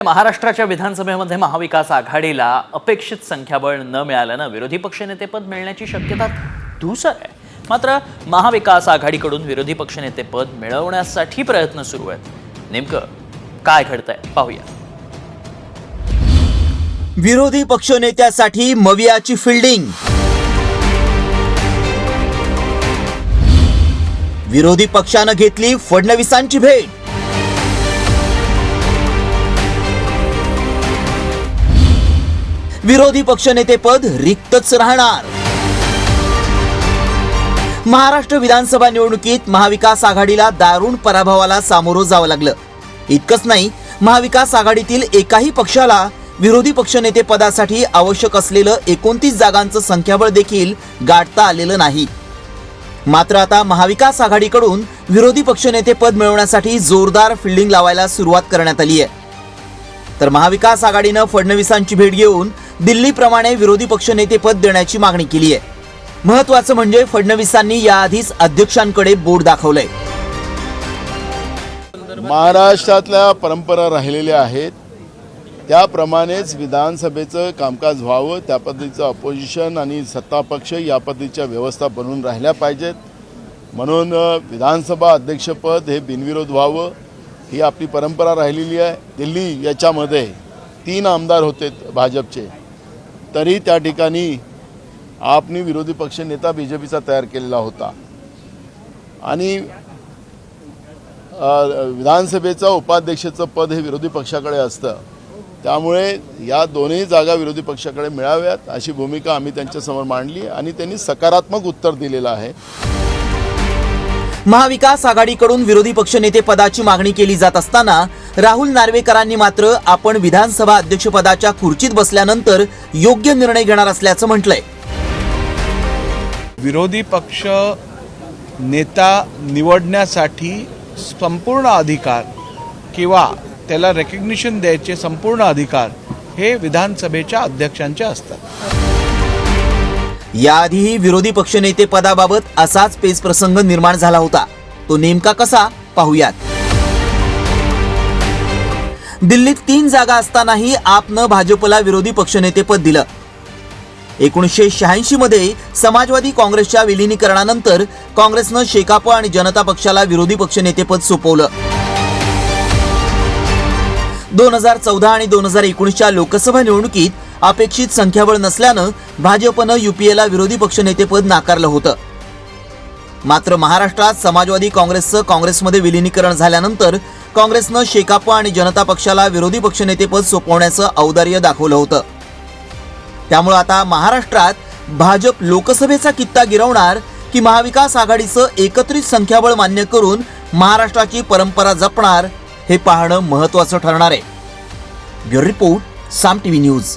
महाराष्ट्राच्या विधानसभेमध्ये महाविकास आघाडीला अपेक्षित संख्याबळ न मिळाल्याने विरोधी पक्षनेतेपद मिळण्याची शक्यता धूसर आहे। मात्र महाविकास आघाडीकडून विरोधी पक्षनेतेपद मिळवण्यासाठी प्रयत्न सुरू आहेत। नेमकं काय घडतंय पाहूया। विरोधी पक्षनेत्यासाठी मवियाची फिल्डिंग। विरोधी पक्षाने घेतली फडणवीसांची भेट। विरोधी पक्षनेतेपद रिक्तच राहणार। महाराष्ट्र विधानसभा निवडणुकीत महाविकास आघाडीला दारुण पराभवाला सामोरं जावं लागलं। इतकंच नाही, महाविकास आघाडीतील एकाही पक्षाला विरोधी पक्षनेतेपदासाठी आवश्यक असलेलं 29 जागांचं संख्याबळ देखील गाठता आलेलं नाही। मात्र आता महाविकास आघाडीकडून विरोधी पक्षनेतेपद मिळवण्यासाठी जोरदार फिल्डिंग लावायला सुरुवात करण्यात आली आहे। तर महाविकास आघाडीनं फडणवीसांची भेट घेऊन दिल्लीप्रमाणे विरोधी पक्षनेतेपद देण्याची मागणी केली आहे। महत्त्वाचं म्हणजे फडणवीसांनी याआधीच अध्यक्षांकडे बोट दाखवलंय। महाराष्ट्रातल्या परंपरा राहिलेल्या आहेत, त्याप्रमाणेच विधानसभेचं कामकाज व्हावं, त्या पद्धतीचं अपोजिशन आणि सत्ता पक्ष या पद्धतीच्या व्यवस्था बनवून राहिल्या पाहिजेत। म्हणून विधानसभा अध्यक्षपद हे बिनविरोध व्हावं ही आपली परंपरा राहिलेली आहे। दिल्ली याच्यामध्ये 3 आमदार होते भाजपचे, तरी त्या ठिकाणी आपनी विरोधी पक्ष नेता बीजेपीचा तयार केलेला होता आणि विधानसभेचं उपाध्यक्षाचं पद हे विरोधी पक्षाकडे असतं। त्यामुळे या दोन्ही जागा विरोधी पक्षाकडे मिळाव्यात अशी भूमिका आम्ही त्यांच्यासमोर मांडली आणि त्यांनी सकारात्मक उत्तर दिलेलं आहे। महाविकास आघाडीकडून विरोधी पक्षनेते पदाची मागणी केली जात असताना राहुल नार्वेकरांनी मात्र आपण विधानसभा अध्यक्षपदाच्या खुर्चीत बसल्यानंतर योग्य निर्णय घेणार असल्याचं म्हटलंय। विरोधी पक्ष नेता निवडण्यासाठी संपूर्ण अधिकार किंवा त्याला रेकग्निशन द्यायचे संपूर्ण अधिकार हे विधानसभेच्या अध्यक्षांचे असतात। याआधीही विरोधी पक्षनेते पदाबाबत असाच पेच प्रसंग निर्माण झाला होता। तो नेमका कसा पाहूयात। दिल्लीत 3 जागा असतानाही आपनं भाजपला विरोधी पक्षनेतेपद दिलं। 1986 मध्ये समाजवादी काँग्रेसच्या विलीनीकरणानंतर काँग्रेसनं शेकाप आणि जनता पक्षाला विरोधी पक्षनेतेपद सोपवलं। 2014 आणि 2019च्या लोकसभा निवडणुकीत अपेक्षित संख्याबळ नसल्यानं भाजपनं यूपीएला विरोधी पक्षनेतेपद नाकारलं होतं। मात्र महाराष्ट्रात समाजवादी काँग्रेसचं काँग्रेसमध्ये विलीनीकरण झाल्यानंतर काँग्रेसनं शेकाप आणि जनता पक्षाला विरोधी पक्षनेतेपद सोपवण्याचं औदार्य दाखवलं होतं। त्यामुळे आता महाराष्ट्रात भाजप लोकसभेचा कित्ता गिरवणार की महाविकास आघाडीचं एकत्रित संख्याबळ मान्य करून महाराष्ट्राची परंपरा जपणार हे पाहणं महत्त्वाचं ठरणार आहे। ब्युरो रिपोर्ट, साम टीव्ही न्यूज।